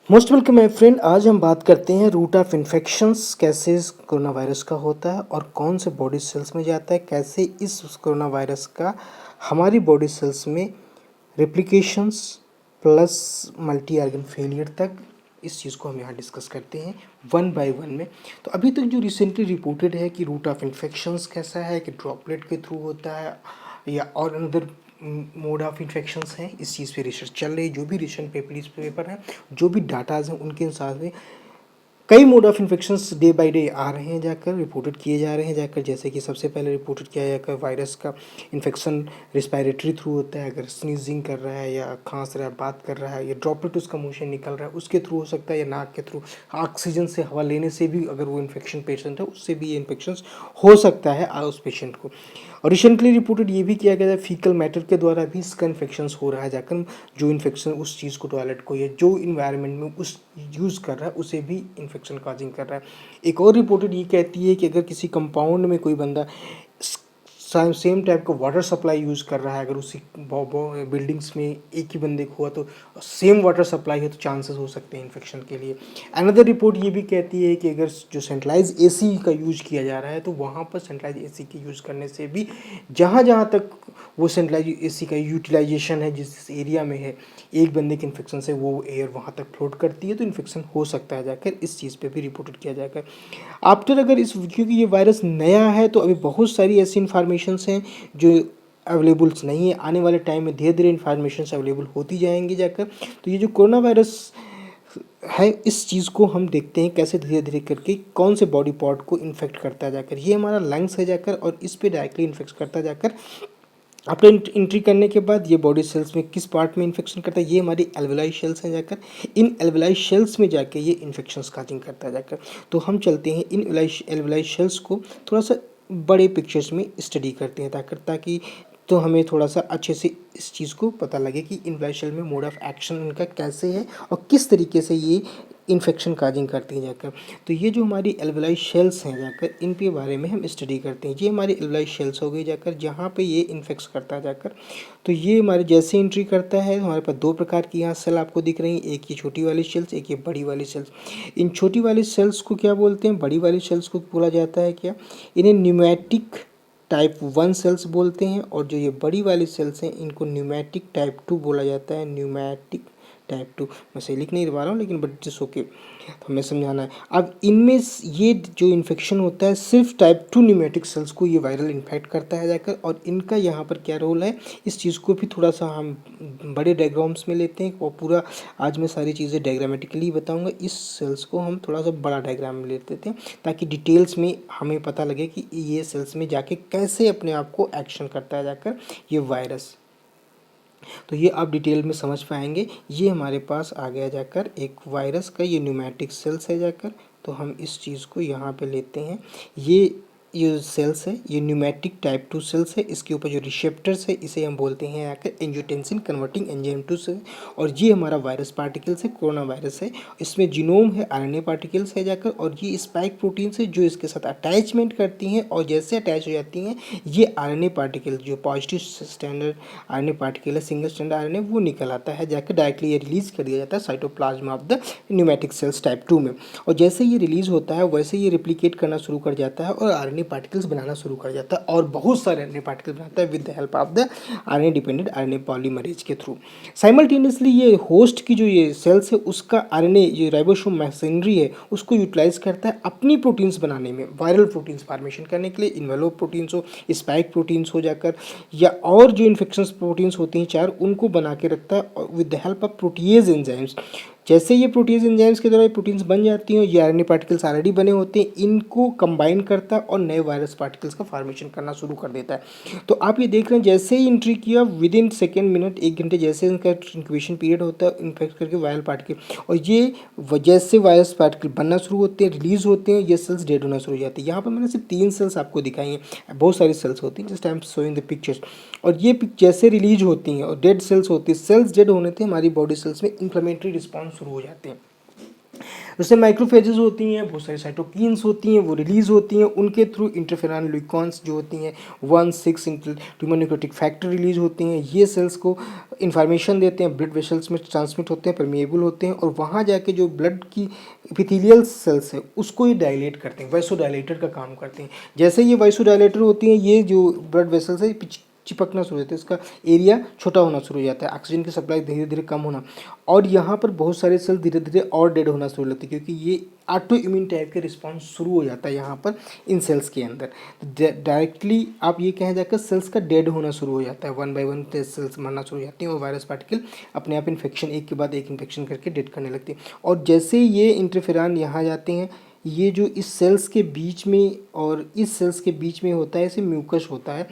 Most welcome my friend. आज हम बात करते हैं रूट ऑफ इन्फेक्शंस, कैसे इस कोरोना वायरस का होता है और कौन से बॉडी सेल्स में जाता है, कैसे इस कोरोना वायरस का हमारी बॉडी सेल्स में रेप्लिकेशंस प्लस मल्टी ऑर्गन फेलियर तक, इस चीज़ को हम यहाँ डिस्कस करते हैं वन बाय वन में। तो अभी तक जो रिसेंटली रिपोर्टेड है कि रूट ऑफ इन्फेक्शंस कैसा है, कि ड्रॉपलेट के थ्रू होता है या और अनदर मोड ऑफ इन्फेक्शंस हैं, इस चीज़ पे रिसर्च चल रही है। जो भी रिसेंट पेपर हैं, जो भी डाटाज हैं, उनके हिसाब से कई mode of infections day by day आ रहे हैं, जाकर रिपोर्टेड किए जा रहे हैं जाकर। जैसे कि सबसे पहले रिपोर्टेड किया जाकर वायरस का इन्फेक्शन रिस्पायरेटरी थ्रू होता है। अगर स्नीजिंग कर रहा है या खांस रहा है, बात कर रहा है, या ड्रॉपलेट उसका मुंह से निकल रहा है, उसके थ्रू हो सकता है, या नाक के थ्रू ऑक्सीजन से हवा लेने से भी, अगर वो इन्फेक्शन पेशेंट है, उससे भी ये इन्फेक्शन हो सकता है उस पेशेंट को। और रिसेंटली रिपोर्टेड ये भी किया गया है फीकल मैटर के द्वारा भी इसका इन्फेक्शन हो रहा है जाकर। जो इन्फेक्शन उस चीज़ को, टॉयलेट को, या जो इन्वायरमेंट में उस यूज़ कर रहा है, उसे भी इन्फेक्शन काजिंग कर रहा है। एक और रिपोर्टेड ये कहती है कि अगर किसी कंपाउंड में कोई बंदा सेम टाइप का वाटर सप्लाई यूज़ कर रहा है, अगर उसी बिल्डिंग्स में एक ही बंदे को हुआ तो सेम वाटर सप्लाई है, तो चांसेस हो सकते हैं इन्फेक्शन के लिए। अनदर रिपोर्ट ये भी कहती है कि अगर जो सेंट्रलाइज एसी का यूज़ किया जा रहा है, तो वहाँ पर सेंट्रलाइज एसी के यूज़ करने से भी जहाँ जहाँ तक वो सेंट्रलाइज एसी का यूटिलाइजेशन है, जिस एरिया में है, एक बंदे के इन्फेक्शन से वो एयर वहाँ तक फ्लोट करती है, तो इन्फेक्शन हो सकता है जाकर। इस चीज़ पे भी रिपोर्टेड किया जाकर आफ्टर, अगर इस, क्योंकि ये वायरस नया है तो अभी बहुत सारी ऐसी इन्फॉर्मेशंस हैं जो अवेलेबल्स नहीं है। आने वाले टाइम में धीरे धीरे इन्फॉर्मेशंस अवेलेबल होती जाएंगी जाकर। तो ये जो कोरोना वायरस है, इस चीज़ को हम देखते हैं कैसे धीरे धीरे करके कौन से बॉडी पार्ट को इन्फेक्ट करता है जाकर। ये हमारा लंग्स है जाकर, और इस पे डायरेक्टली इन्फेक्ट करता है जाकर। आफ्टर एंट्री करने के बाद ये बॉडी सेल्स में किस पार्ट में इन्फेक्शन करता है, ये हमारी एल्वेलाई शेल्स हैं जाकर। इन एल्वेलाई शेल्स में जाके ये इन्फेक्शंस काजिंग करता है जाकर। तो हम चलते हैं इन एल्वेलाई शेल्स को थोड़ा सा बड़े पिक्चर्स में स्टडी करते हैं ताकि तो हमें थोड़ा सा अच्छे से इस चीज़ को पता लगे कि एल्वेलाई शेल में मोड ऑफ एक्शन इनका कैसे है और किस तरीके से ये इन्फेक्शन काजिंग करती हैं जाकर। तो ये जो हमारी एल्वेलाई शेल्स हैं जाकर, इन के बारे में हम स्टडी करते हैं। ये हमारी एल्वेलाई शेल्स हो गई जाकर, जहाँ पे ये इन्फेक्ट करता है जाकर। तो ये हमारे जैसे एंट्री करता है, हमारे पास दो प्रकार की यहाँ सेल आपको दिख रही हैं, एक ये छोटी वाली सेल्स, एक ये बड़ी वाली सेल्स। इन छोटी वाली सेल्स को क्या बोलते हैं, बड़ी वाली सेल्स को बोला जाता है क्या, इन्हें न्यूमैटिक टाइप 1 सेल्स बोलते हैं। और जो ये बड़ी वाली सेल्स हैं, इनको न्यूमैटिक टाइप 2 बोला जाता है। न्यूमैटिक टाइप 2, मैं सही लिख नहीं पा रहा हूँ, लेकिन बट जस्ट ओके, तो हमें समझाना है। अब इनमें ये जो इन्फेक्शन होता है, सिर्फ टाइप 2 न्यूमैटिक सेल्स को ये वायरल इन्फेक्ट करता है जाकर। और इनका यहाँ पर क्या रोल है, इस चीज़ को भी थोड़ा सा हम बड़े डायग्राम्स में लेते हैं, और पूरा आज मैं सारी चीज़ें डायग्रामेटिकली बताऊँगा। इस सेल्स को हम थोड़ा सा बड़ा डायग्राम में लेते थे, ताकि डिटेल्स में हमें पता लगे कि ये सेल्स में जाके कैसे अपने आप को एक्शन करता है जाकर ये वायरस। तो ये आप डिटेल में समझ पाएंगे। ये हमारे पास आ गया जाकर एक वायरस का ये न्यूमैटिक सेल्स है जाकर। तो हम इस चीज़ को यहाँ पे लेते हैं। ये सेल्स है, ये न्यूमैटिक टाइप 2 सेल्स है। इसके ऊपर जो रिसेप्टर्स है, इसे हम बोलते हैं आकर एंजियोटेंसिन कन्वर्टिंग एंजाइम 2 से। और ये हमारा वायरस पार्टिकल्स है, कोरोना वायरस है। इसमें जीनोम है, आरएनए पार्टिकल्स है जाकर। और ये स्पाइक प्रोटीन्स है जो इसके साथ अटैचमेंट करती हैं, और जैसे अटैच हो जाती हैं, ये आरएनए पार्टिकल जो पॉजिटिव स्टैंडर्ड आरएनए पार्टिकल है, सिंगल स्टैंडर्ड आरएनए, वो निकल आता है जाकर। डायरेक्टली ये रिलीज कर दिया जाता है cytoplasm of the pneumatic cells type 2 में। और जैसे ये रिलीज होता है, वैसे ये रिप्लिकेट करना शुरू कर जाता है और आरएनए पार्टिकल्स बनाना शुरू कर जाता है, और बहुत सारे आरएनए पार्टिकल्स बनाता है with the help of the RNA dependent RNA polymerase के थ्रू। साइमल्टेनियसली ये होस्ट की जो ये सेल्स है, उसका आरएनए, ये राइबोसोम मशीनरी है, उसको यूटिलाइज करता है अपनी प्रोटीन्स बनाने में, वायरल प्रोटीन्स फॉर्मेशन करने के लिए। इन्वेलोप प्रोटीन्स हो, स्पाइक प्रोटीन्स हो जाकर, या और जो इन्फेक्शन प्रोटीन्स होती हैं 4, उनको बना के रखता है with the help of protease enzymes. जैसे ये प्रोटीज एंजाइम्स के द्वारा प्रोटीन्स बन जाती हैं, ये आरएनए पार्टिकल्स ऑलरेडी बने होते हैं, इनको कंबाइन करता है और नए वायरस पार्टिकल्स का फॉर्मेशन करना शुरू कर देता है। तो आप ये देख रहे हैं, जैसे ही एंट्री किया, विद इन सेकेंड, मिनट, 1 घंटे जैसे इनका इंक्यूबेशन पीरियड होता है, इन्फेक्ट करके वायरल पार्टिकल, और ये जैसे वायरस पार्टिकल बनना शुरू होते हैं, रिलीज होते हैं, ये सेल्स डेड होना शुरू हो जाती है। यहाँ पर मैंने सिर्फ 3 सेल्स आपको दिखाई हैं, बहुत सारी सेल्स होती हैं, just I am showing the pictures. और ये जैसे रिलीज होती हैं और डेड सेल्स होती है, सेल्स डेड होने से हमारी बॉडी सेल्स में इन्फ्लेमेटरी रिस्पॉन्स शुरू हो जाते हैं। जैसे माइक्रोफेजेस होती हैं, बहुत सारी साइटोकिन्स होती हैं, वो रिलीज होती हैं, उनके थ्रू इंटरफेरॉन ल्यूकॉन्स जो होती हैं 1-6 ट्यूमर निकोटिक फैक्टर रिलीज होती हैं। ये सेल्स को इन्फॉर्मेशन देते हैं, ब्लड वेसल्स में ट्रांसमिट होते हैं, परमेएबल होते हैं, और वहाँ जाके जो ब्लड की एपिथेलियल सेल्स है उसको ये डायलेट करते हैं, वाइसोडायलेटर का काम करते हैं। जैसे ये वाइसोडायलेटर होती हैं, ये जो ब्लड वेसल्स है चिपकना शुरू होता है, इसका एरिया छोटा होना शुरू हो जाता है, ऑक्सीजन की सप्लाई धीरे धीरे कम होना, और यहाँ पर बहुत सारे सेल धीरे धीरे और डेड होना शुरू होते हैं, क्योंकि ये ऑटो इम्यून टाइप के रिस्पॉन्स शुरू हो जाता है यहाँ पर इन सेल्स के अंदर। डायरेक्टली आप ये कहें जाकर सेल्स का डेड होना शुरू हो जाता है, 1 बाय 1 सेल्स मरना शुरू हो जाती हैं, और वायरस पार्टिकल अपने आप इन्फेक्शन एक के बाद एक इन्फेक्शन करके डेड करने लगती है। और जैसे ये इंटरफेरॉन यहाँ जाते हैं, ये जो इस सेल्स के बीच में और इस सेल्स के बीच में होता है, इसे म्यूकस होता है,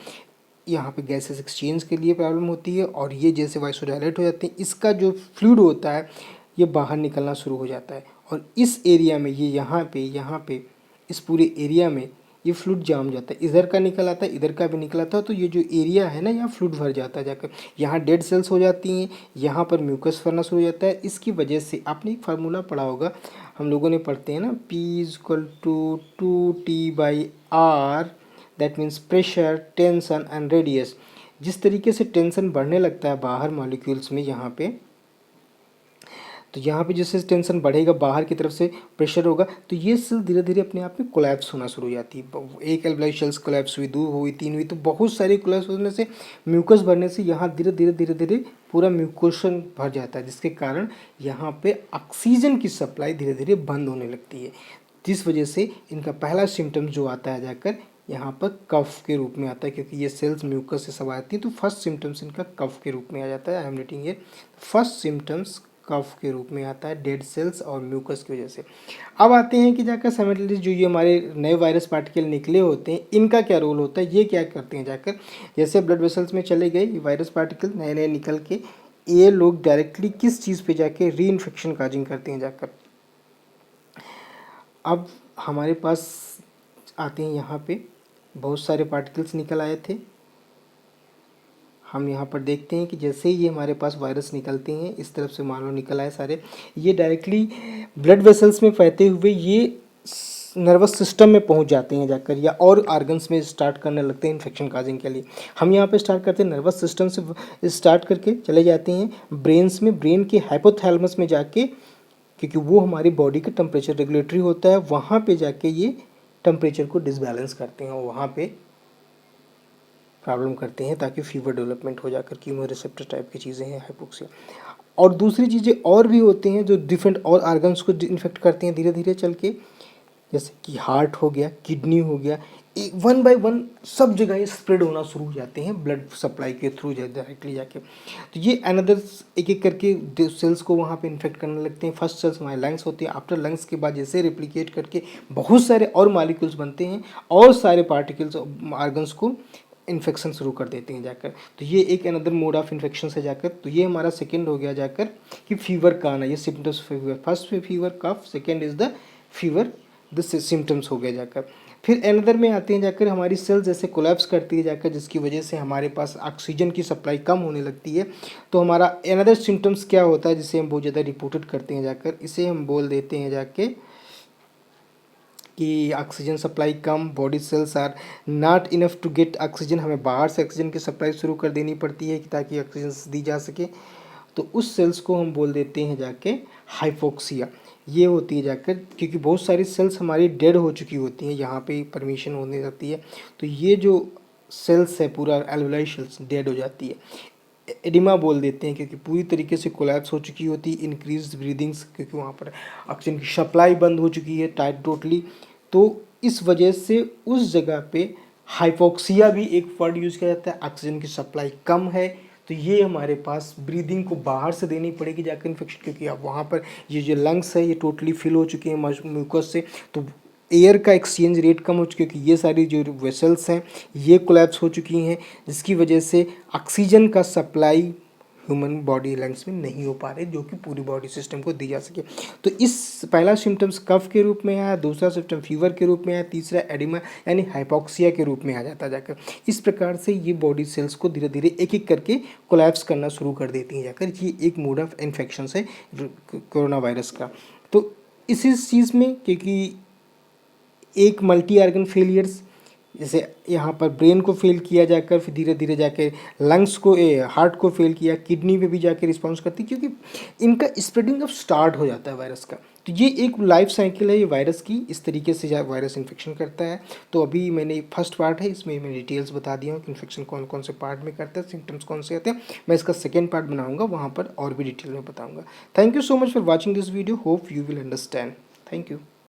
यहाँ पे गैसेस एक्सचेंज के लिए प्रॉब्लम होती है, और ये जैसे वाइसोडायलेट हो जाते हैं, इसका जो फ्लूइड होता है ये बाहर निकलना शुरू हो जाता है, और इस एरिया में ये यहाँ पे इस पूरे एरिया में ये फ्लूइड जाम जाता है, इधर का निकल आता है, इधर का भी निकल आता है, तो ये जो एरिया है ना, यहाँ फ्लूइड भर जाता है जाकर, यहाँ डेड सेल्स हो जाती हैं, यहाँ पर म्यूकस भरना शुरू हो जाता है। इसकी वजह से आपने एक फार्मूला पढ़ा होगा, हम लोगों ने पढ़ते हैं ना, P=2T/R, that means pressure, tension and radius. जिस तरीके से टेंशन बढ़ने लगता है बाहर मॉलिक्यूल्स में यहाँ पे, तो यहाँ पे जैसे टेंशन बढ़ेगा, बाहर की तरफ से प्रेशर होगा, तो ये सेल धीरे धीरे अपने आप में कोलैप्स होना शुरू हो जाती है। एक एल्वेओलार सेल्स कोलैप्स हुई, 2 हुई, 3 हुई, तो बहुत सारे कोलैप्स होने से, म्यूकस भरने से यहाँ धीरे धीरे पूरा म्यूकोशन भर जाता है, जिसके कारण यहाँ पे ऑक्सीजन की सप्लाई धीरे धीरे बंद होने लगती है, जिस वजह से इनका पहला सिम्टम्स जो आता है जाकर यहाँ पर कफ के रूप में आता है, क्योंकि ये सेल्स म्यूकस से सब आती है, तो फर्स्ट सिम्टम्स इनका कफ के रूप में आ जाता है। I am writing here, first symptoms cough के रूप में आता है, डेड सेल्स और म्यूकस की वजह से। अब आते हैं कि जाकर साइमल्टेनियसली जो ये हमारे नए वायरस पार्टिकल निकले होते हैं, इनका क्या रोल होता है, ये क्या करते हैं जाकर, जैसे ब्लड वेसल्स में चले गए ये वायरस पार्टिकल नए नए निकल के, ये लोग डायरेक्टली किस चीज़ पे जाके री इन्फेक्शन काजिंग करते हैं जाकर। अब हमारे पास आते हैं, यहाँ पे बहुत सारे पार्टिकल्स निकल आए थे, हम यहाँ पर देखते हैं कि जैसे ही ये हमारे पास वायरस निकलते हैं, इस तरफ से मान लो निकल आए सारे, ये डायरेक्टली ब्लड वेसल्स में बहते हुए ये नर्वस सिस्टम में पहुँच जाते हैं जाकर, या और ऑर्गन्स में स्टार्ट करने लगते हैं इन्फेक्शन काजिंग के लिए। हम यहाँ पे स्टार्ट करते हैं नर्वस सिस्टम से, स्टार्ट करके चले जाते हैं ब्रेन्स में, ब्रेन के हाइपोथैलेमस में जाके, क्योंकि वो हमारी बॉडी का टेम्परेचर रेगुलेटरी होता है, वहाँ पे जाके ये टेम्परेचर को डिसबैलेंस करते हैं और वहाँ पे प्रॉब्लम करते हैं, ताकि फीवर डेवलपमेंट हो जाकर कीमो रिसेप्टर टाइप की चीज़ें हैं, हाइपोक्सिया। और दूसरी चीज़ें और भी होती हैं जो डिफरेंट और ऑर्गन्स को इन्फेक्ट करते हैं धीरे धीरे चल के, जैसे कि हार्ट हो गया, किडनी हो गया, एक 1 बाय 1 सब जगह ये स्प्रेड होना शुरू हो जाते हैं ब्लड सप्लाई के थ्रू डायरेक्टली जाके। तो ये अनदर एक एक करके सेल्स को वहाँ पे इन्फेक्ट करने लगते हैं। फर्स्ट सेल्स हमारे लंग्स होती है, आफ्टर लंग्स के बाद जैसे रिप्लिकेट करके बहुत सारे और मॉलिक्यूल्स बनते हैं और सारे पार्टिकल्स ऑर्गन्स को इन्फेक्शन शुरू कर देते हैं जाकर। तो ये एक अनदर मोड ऑफ इन्फेक्शन है जाकर। तो ये हमारा सेकेंड हो गया जाकर कि फीवर का आना, ये symptoms fever, first fever cough, second is the fever, this symptoms हो गया जाकर। फिर अनदर में आते हैं जाकर हमारी सेल्स जैसे कोलैप्स करती है जाकर, जिसकी वजह से हमारे पास ऑक्सीजन की सप्लाई कम होने लगती है। तो हमारा अनदर सिम्टम्स क्या होता है जिसे हम बहुत ज़्यादा रिपोर्टेड करते हैं जाकर, इसे हम बोल देते हैं जाके कि ऑक्सीजन सप्लाई कम, body cells are not enough to get oxygen, हमें बाहर से ऑक्सीजन की सप्लाई शुरू कर देनी पड़ती है कि ताकि ऑक्सीजन दी जा सके। तो उस सेल्स को हम बोल देते हैं जाके हाइपोक्सिया। ये होती है जाकर, क्योंकि बहुत सारी सेल्स हमारी डेड हो चुकी होती हैं, यहाँ पे परमिशन होने लगती है, तो ये जो सेल्स है पूरा एल्वेओलार सेल्स डेड हो जाती है। एडिमा बोल देते हैं क्योंकि पूरी तरीके से कोलैप्स हो चुकी होती है, इंक्रीज ब्रीदिंग्स, क्योंकि वहाँ पर ऑक्सीजन की सप्लाई बंद हो चुकी है टाइट टोटली। तो इस वजह से उस जगह पे हाइपोक्सिया भी एक वर्ड यूज़ किया जाता है, ऑक्सीजन की सप्लाई कम है, तो ये हमारे पास ब्रीदिंग को बाहर से देनी पड़ेगी जाकर इन्फेक्शन, क्योंकि अब वहाँ पर ये जो लंग्स है ये टोटली फिल हो चुके हैं म्यूकस से, तो एयर का एक्सचेंज रेट कम हो चुकी है, क्योंकि ये सारी जो वेसल्स हैं ये कोलैप्स हो चुकी हैं, जिसकी वजह से ऑक्सीजन का सप्लाई ह्यूमन बॉडी लंग्स में नहीं हो पा रहे, जो कि पूरी बॉडी सिस्टम को दी जा सके। तो इस पहला सिम्टम्स कफ के रूप में आया, दूसरा सिम्टम फीवर के रूप में आया, तीसरा एडिमा यानी हाइपोक्सिया के रूप में आ जाता जाकर। इस प्रकार से ये बॉडी सेल्स को धीरे धीरे एक एक करके कोलैप्स करना शुरू कर देती हैं जाकर। ये एक मोड ऑफ इन्फेक्शन है कोरोना वायरस का। तो इसी चीज़ में, क्योंकि एक मल्टी ऑर्गन फेलियर्स, जैसे यहाँ पर ब्रेन को फेल किया जाकर फिर धीरे धीरे जाके लंग्स को, हार्ट को फेल किया, किडनी पे भी जाके रिस्पॉन्स करती, क्योंकि इनका स्प्रेडिंग अब स्टार्ट हो जाता है वायरस का। तो ये एक लाइफ साइकिल है ये वायरस की, इस तरीके से वायरस इन्फेक्शन करता है। तो अभी मैंने फर्स्ट पार्ट है, इसमें मैं डिटेल्स बता दिया हूँ कि इन्फेक्शन कौन कौन से पार्ट में करता है, सिम्टम्स कौन से आते हैं। मैं इसका सेकेंड पार्ट बनाऊँगा, वहाँ पर और भी डिटेल में बताऊँगा। Thank you so much for watching this video, hope you will understand. Thank you.